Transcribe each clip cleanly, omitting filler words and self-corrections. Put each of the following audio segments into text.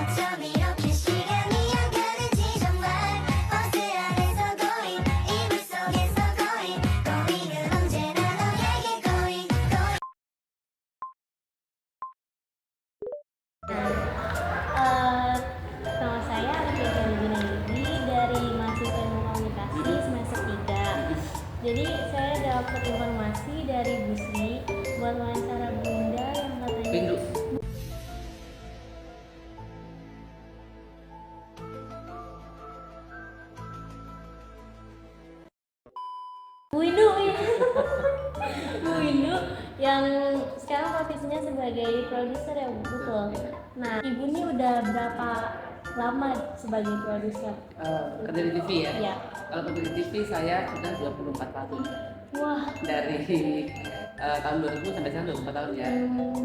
어쩜 이렇게 시간이 안 가는지 정말 버스 안에서 going 이불 속에서 going은 언제나 너에게 going Nama saya Alfian Junaidi dari mahasiswa ilmu komunikasi semester 3. Jadi saya dapat informasi dari Bu Sri buat wawancara Bunda yang katanya Pindu. Bu Windu ya. Bu Windu yang sekarang profesinya sebagai produser ya Bu, betul. Nah, Ibu ini udah berapa lama sebagai produser? Kerja di TV ya? Iya. Kalau kerja di TV saya sudah 24 tahun. Wah, Dari tahun 2000 sampai sekarang 24 tahun ya.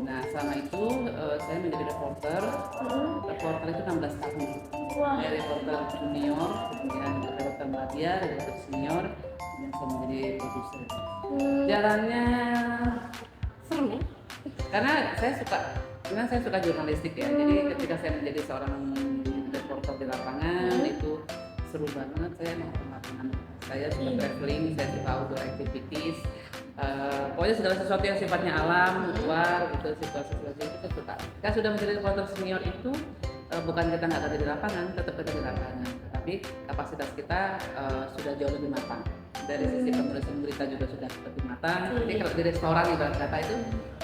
Nah selama itu saya menjadi reporter. Reporter itu 16 tahun. wah. Dari reporter junior, kemudian reporter media, reporter senior, dan saya menjadi produser. Jalannya seru, karena saya suka jurnalistik ya. Jadi ketika saya menjadi seorang reporter di lapangan itu seru banget. Saya mau ke lapangan. Saya suka traveling, saya suka outdoor activities. Pokoknya segala sesuatu yang sifatnya alam, luar gitu, situasi-situasi itu saya suka. Kita sudah menjadi reporter senior itu bukan kita nggak kerja di lapangan, tetap kerja di lapangan. Tapi kapasitas kita sudah jauh lebih matang. Dari sisi penulisan berita juga sudah lebih matang. Jadi kalau di restoran ibarat kata itu,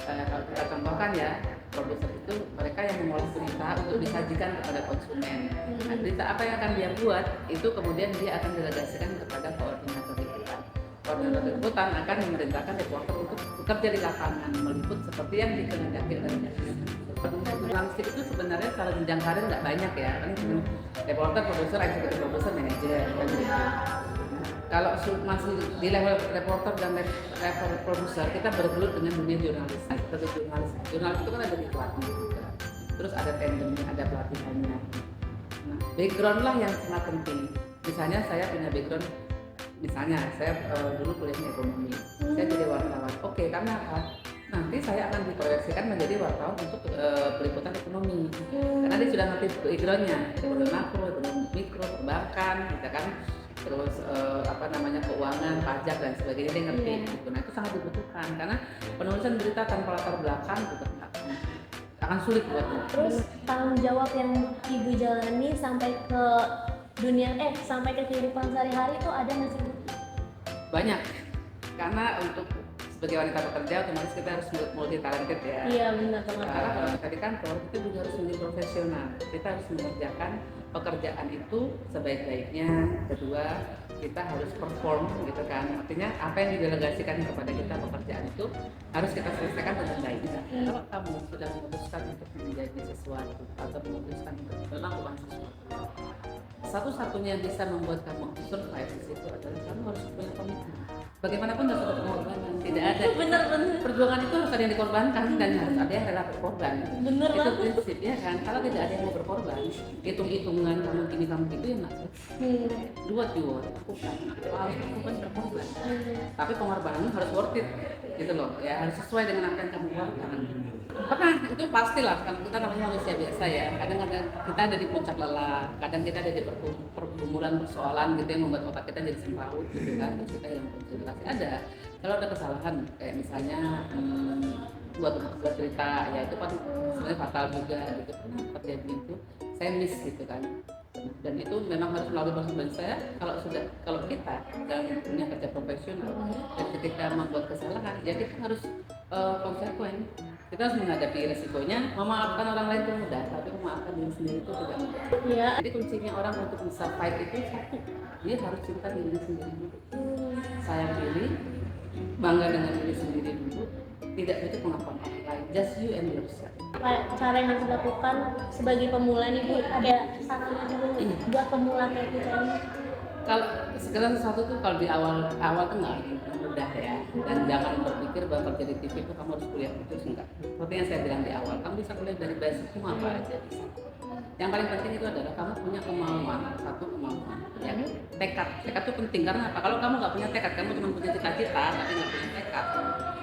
kalau kita contohkan ya, produser itu mereka yang mengolah berita untuk disajikan kepada konsumen. Nah, berita apa yang akan dia buat itu kemudian dia akan delegasikan kepada koordinator liputan. Koordinator liputan akan memerintahkan reporter untuk bekerja di lapangan, meliput seperti yang dikehendaki oleh jurnalistik itu sebenarnya secara jenjang karir nggak banyak ya, kan reporter, produser, eksekutif produser, manajer kan gitu. Kalau masih di level reporter dan level produser, kita bergelut dengan dunia jurnalis. Jurnalis itu kan ada diklatnya juga. Terus ada tandemnya, ada pelatihannya. Nah, background lah yang sangat penting. Misalnya saya punya background, misalnya saya dulu kuliahnya ekonomi, saya jadi wartawan. Oke, karena apa? Nanti saya akan diproyeksikan menjadi wartawan untuk peliputan ekonomi. Karena dia sudah ngerti backgroundnya, ekonomi makro, ekonomi mikro, perbankan, gitu kan. Terus keuangan, pajak dan sebagainya dia ngerti gitu. Nah itu sangat dibutuhkan karena penulisan berita tanpa latar belakang juga akan sulit buatnya. Terus tanggung jawab yang Ibu jalani sampai ke dunia sampai ke kehidupan sehari-hari itu ada nggak sih Bu? Banyak, karena untuk sebagai wanita pekerja otomatis kita harus multi talented ya. Iya benar banget. Karena kalau kita di kantor kita juga harus menjadi profesional. Kita harus mengerjakan pekerjaan itu sebaik-baiknya. Kedua, kita harus perform gitu kan. Artinya apa yang didelegasikan kepada kita pekerjaan itu harus kita selesaikan dengan baik. Kalau kamu sudah memutuskan untuk menjadi sesuatu atau memutuskan untuk melakukan sesuatu, satu-satunya yang bisa membuat kamu survive di situ adalah kamu harus punya komitmen. Bagaimanapun harus ada pengorbanan, tidak ada. Bener. Perjuangan itu harus ada yang dikorbankan dan harus ada yang rela berkorban. Bener Itu banget. prinsip ya kan. Kalau tidak ada yang mau berkorban, hitung-hitungan kamu gini kamu gitu ya nggak. Do what you want, lakukan. Kalau harus lakukan berkorban. Tapi pengorbanan harus worth it, gitu loh. Ya harus sesuai dengan apa yang kamu lakukan. Karena itu pastilah kan kita namanya manusia biasa ya. Kadang-kadang kita ada di puncak lelah, kadang kita ada di pergumulan persoalan gitu yang membuat otak kita jadi semrawut gitu kan. Terus kita yang konsentrasi ada. Kalau ada kesalahan kayak misalnya buat cerita ya itu kan sebenarnya fatal juga gitu. Kenapa terjadi itu? Saya miss gitu kan. Dan itu memang harus melalui proses. Dan saya kalau kita dalam dunia kerja profesional dan ketika membuat kesalahan ya kita harus konsekuen. Kita harus menghadapi resikonya. Memaafkan orang lain itu mudah, tapi memaafkan diri sendiri itu tidak mudah. Iya. Jadi kuncinya orang untuk bisa fight itu satu, dia harus cinta diri sendiri dulu. Sayang diri, bangga dengan diri sendiri dulu, tidak butuh pengakuan orang lain. Just you and yourself. Cara yang harus dilakukan sebagai pemula nih Bu, ada sarannya dulu buat pemula kayak kita ini? Kalau segala sesuatu tuh kalau di awal tuh nggak mudah ya, dan jangan berpikir bahwa kerja di TV itu kamu harus kuliah terus enggak. Seperti yang saya bilang di awal, kamu bisa kuliah dari basic semua apa aja bisa. Yang paling penting itu adalah kamu punya kemauan, satu kemauan, ya. Tekad itu penting karena apa? Kalau kamu nggak punya tekad, kamu cuma punya cita-cita tapi nggak punya tekad,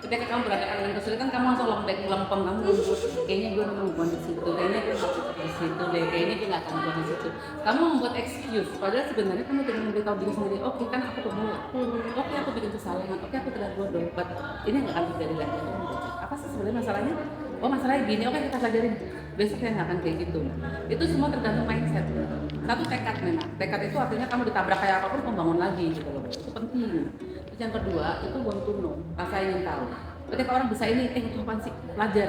ketika kamu berhadapan dengan kesulitan kamu langsung lempeng kamu kayaknya gue memang bukan di situ, kayaknya gue nggak di situ deh, kayaknya gue nggak akan bukan di situ. Kamu membuat excuse, padahal sebenarnya kamu dengan memberitahu diri sendiri, oke kan aku pemula, oke aku bikin kesalahan, oke aku tidak bodoh, but ini nggak akan terjadi lagi. Apa sih sebenarnya masalahnya? Oh masalahnya gini, oke kita pelajarin. Besok saya nggak akan kayak gitu. Itu semua tergantung mindset. Satu tekad memang. Tekad itu artinya kamu ditabrak kayak apapun kamu bangun lagi gitu loh. Itu penting. Terus yang kedua itu want to know, rasa ingin tahu. Ketika orang bisa ini, itu apaan sih? Pelajar.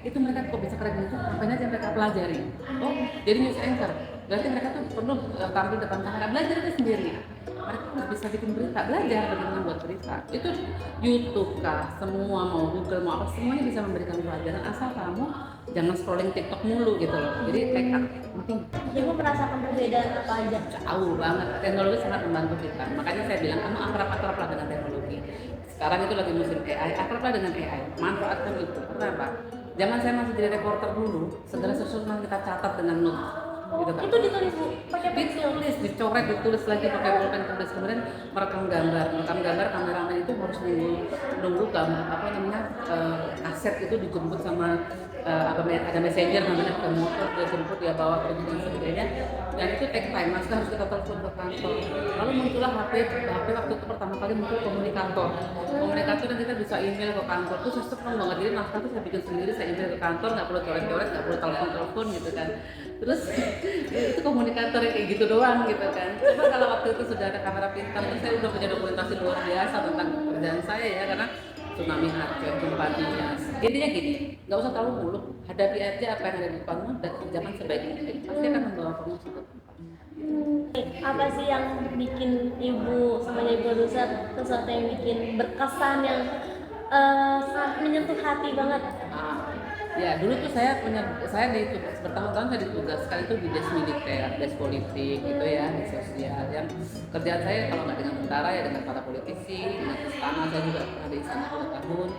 Itu mereka kok bisa keren itu, apa aja mereka pelajari. Oh, jadi news anchor. Berarti mereka tuh perlu tampil depan kamera, belajar itu sendiri. Mereka harus bisa bikin berita, belajar bagaimana buat berita. Itu YouTube kah, semua mau Google mau apa, semuanya bisa memberikan pelajaran asal kamu jangan scrolling TikTok mulu gitu loh. Jadi tekad penting. Ibu merasakan perbedaan apa aja? Jauh banget, teknologi sangat membantu kita. Makanya saya bilang kamu akrab-akrablah dengan teknologi. Sekarang itu lagi musim AI, akrablah dengan AI. Manfaatkan itu. Kenapa? Jangan saya masih jadi reporter dulu. Segala sesuatu yang kita catat dengan notes. Gitu kan. Itu ditulis Bu, pakai pensil. Ditulis, dicoret, ditulis lagi pakai pulpen, tulis, kemudian merekam gambar kameramen itu harus nunggu apa namanya kaset itu dijemput sama ada messenger namanya ke motor, dia jemput, dia bawa pergi dan sebagainya, dan itu take time, maka harus kita telepon ke kantor. Lalu muncullah HP waktu itu pertama kali muncul komunikator dan kita bisa email ke kantor. Itu saya senang banget, jadi naskah itu saya bikin sendiri, saya email ke kantor, nggak perlu coret-coret, nggak perlu telepon gitu kan. Terus itu komunikator yang kayak gitu doang gitu kan. Coba kalau waktu itu sudah ada kamera pintar, itu saya udah punya dokumentasi luar biasa tentang pekerjaan saya ya, karena tsunami Aceh, gempa Nias. Intinya gini, nggak usah terlalu muluk, hadapi aja apa yang ada di depanmu dan kerjakan sebaik mungkin. Pasti akan membawa kamu suatu tempat. Apa sih yang bikin Ibu sebagai produser sesuatu yang bikin berkesan yang sangat menyentuh hati banget? Ya dulu tuh saya bertahun-tahun saya ditugaskan itu di des militer, des politik gitu ya, di sosial. Yang kerjaan saya kalau nggak dengan tentara ya dengan para politisi, dengan istana. Saya juga pernah di istana 2 tahun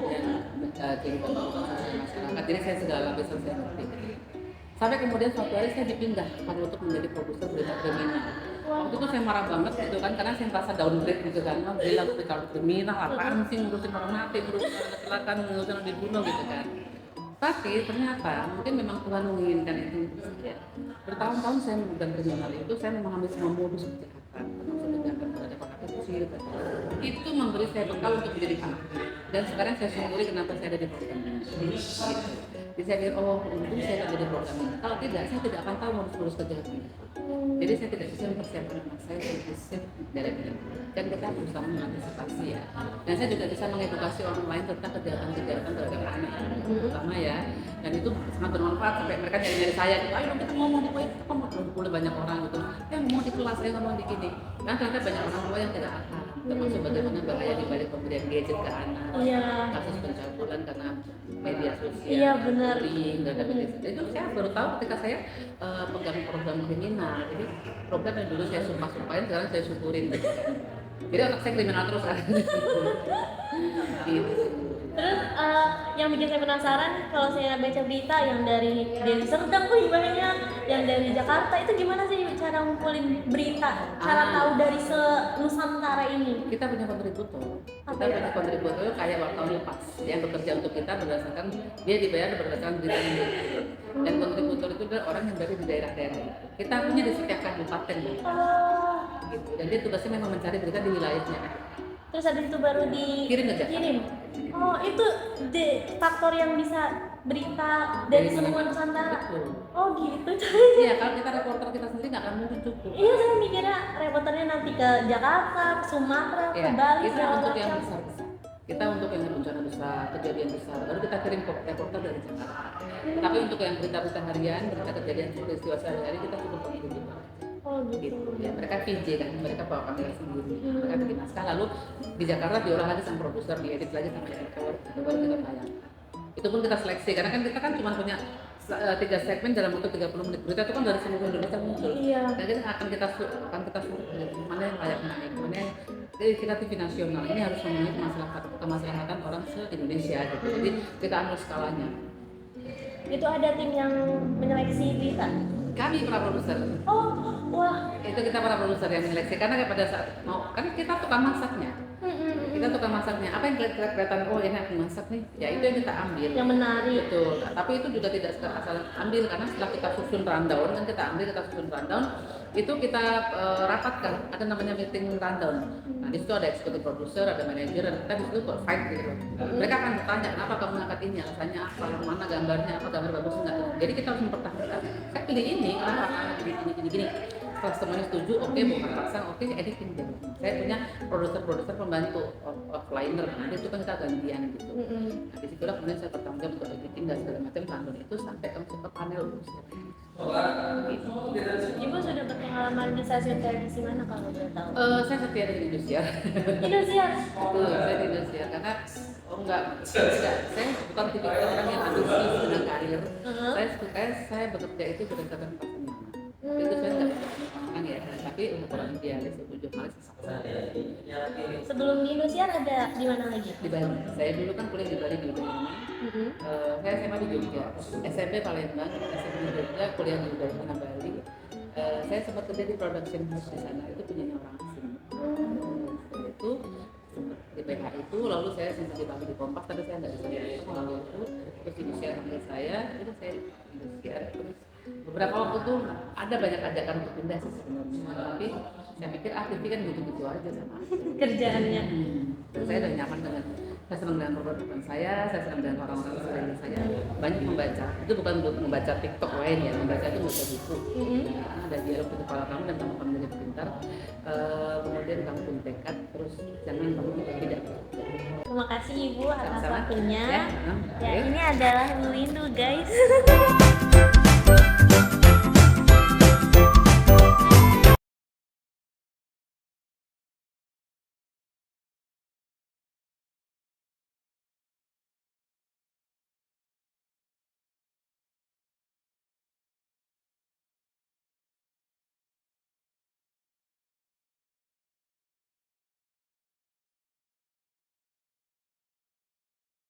dan jadi pembangunan sosial masyarakat. Jadi saya segala lapisan saya ngerti. Sampai kemudian suatu hari saya dipindah untuk menjadi produser berita kriminal. Waktu itu saya marah banget gitu kan, karena saya merasa downgrade gitu kan. Bilang berita kriminal apaan sih, ngurusin orang mati, ngurusin orang kecelakaan, ngurusin orang dibunuh gitu kan. Tapi ternyata mungkin memang Tuhan menginginkan itu. Ya. Bertahun-tahun saya memegang kriminal itu, saya memahami semua modus kejahatan, termasuk kejahatan terhadap anak kecil. Itu memberi saya bekal untuk menjadi anak. Dan sekarang saya syukuri kenapa saya ada di program ini. Gitu. Jadi saya pikir, oh untung saya ada di program ini. Kalau tidak, saya tidak akan tahu modus-modus kejahatan. Jadi saya tidak bisa mempersiapkan anak saya untuk bisa dari film. Dan kita berusaha mengantisipasi ya. Dan saya juga bisa mengedukasi orang lain tentang kejahatan terhadap anak, terutama ya. Dan itu sangat bermanfaat sampai mereka nyari saya. Ayo dong kita ngomong di boleh banyak orang gitu. Ngomong di kelas, saya ngomong di gini. Kan ternyata banyak orang tua yang tidak paham. Termasuk bagaimana bahaya dibalik pemberian gadget ke anak. Iya. Kasus pencabulan karena media sosial. Iya benar. Itu saya baru tahu ketika saya pegang program kriminal. Jadi program yang dulu saya sumpah-sumpahin sekarang saya syukurin. Jadi anak saya kriminal terus kan. Gitu. Terus yang bikin saya penasaran kalau saya baca berita yang dari Deli Serdang banyak, yang dari Jakarta, itu gimana sih cara ngumpulin berita? Cara tahu dari se-Nusantara ini? Kita punya kontributor. Kita punya kontributor kayak wartawan lepas yang bekerja untuk kita berdasarkan dia dibayar berdasarkan berita yang dia. Dan kontributor itu adalah orang yang dari di daerah-daerah. Kita punya di setiap kabupaten gitu. Dan dia tugasnya memang mencari berita di wilayahnya. Terus habis itu baru dikirim. Oh, itu faktor yang bisa berita dari semua Nusantara. Betul. Oh gitu. Iya, kalau kita reporter kita sendiri nggak akan mungkin cukup. Iya, saya mikirnya reporternya nanti ke Jakarta, ke Sumatera, ke Bali, kita segala untuk yang macam. besar. Kita untuk yang bencana besar, kejadian besar, baru kita kirim ke reporter dari Jakarta. Tapi untuk yang berita-berita harian, berita kejadian peristiwa sehari-hari kita cukup kirim. Oh gitu. Ya, mereka VJ kan, mereka bawa kamera sendiri, mereka bikin naskah, lalu di Jakarta diolah lagi sama produser, diedit lagi sama editor, itu baru kita tayang. Itu pun kita seleksi, karena kan kita kan cuma punya 3 segmen dalam waktu 30 menit. Berita itu kan dari seluruh Indonesia muncul. Iya. Dan kita akan kita suruh mana yang layak naik, mana yang kita TV nasional ini harus memenuhi kemaslahatan orang se-Indonesia gitu. Jadi kita ambil skalanya. Itu ada tim yang menyeleksi berita. Kami para produser. Oh, wah. Itu kita para produser yang menyeleksi, karena pada saat mau kan kita tukang masaknya. Kita suka masaknya. Apa yang kelihatan oh ini aku masak nih, ya itu yang kita ambil. Yang menarik. Betul. Nah, tapi itu juga tidak asal ambil karena setelah kita susun rundown kan kita susun rundown itu kita rapatkan. Ada namanya meeting rundown. Nah di situ ada executive producer, ada manager, dan kita di situ buat fight gitu loh. Mereka akan bertanya kenapa kamu ngangkat ini, alasannya apa, mana gambarnya, apa gambar bagus enggak. Jadi kita harus mempertahankan. Saya pilih ini kenapa karena gini. Customer setuju, oke, bukan pasang, oke, editing deh. Saya punya produser pembantu offliner, nanti itu kan kita gantian gitu. Nah di situlah kemudian saya bertanggung jawab untuk editing dan segala macam rundown itu sampai ke panel gitu. Ibu sudah berpengalaman di stasiun televisi mana kalau boleh tahu? Saya setia di Indosiar. Indosiar. Betul, saya di Indosiar karena saya bukan tipikal orang yang ambisius dengan karir. Saya bekerja itu berdasarkan rasa nyaman. Itu saya nggak kan ya, tapi untuk orang idealis itu jurnalis Sebelum di Indosiar ada di mana lagi? di Bali. Saya dulu kan kuliah di Bali di Udayana. Saya SMA di Jogja, SMP Palembang, SMP di Jogja, kuliah di Udayana Bali. Saya sempat kerja di production house di sana, itu punyanya orang asing. Itu di PH itu, lalu saya sempat di Bali di Kompas, tapi saya nggak bisa lalu itu terus di Indosiar sampai saya, itu saya di Indosiar terus beberapa waktu tuh ada banyak ajakan untuk pindah sih sebenarnya, tapi saya pikir TV kan gitu-gitu aja sama Kerjaannya. dan saya udah nyaman dengan, saya senang dengan produk saya senang dengan orang-orang sekeliling saya, banyak membaca, itu bukan untuk membaca TikTok lain ya, membaca itu membaca buku. Ada dialog di kepala kamu dan kamu akan menjadi pintar, kemudian kamu punya tekad, terus jangan kamu tidak. Terima kasih Ibu atas Sama-sama. waktunya. Ya, Ya, ini adalah Bu Windu guys.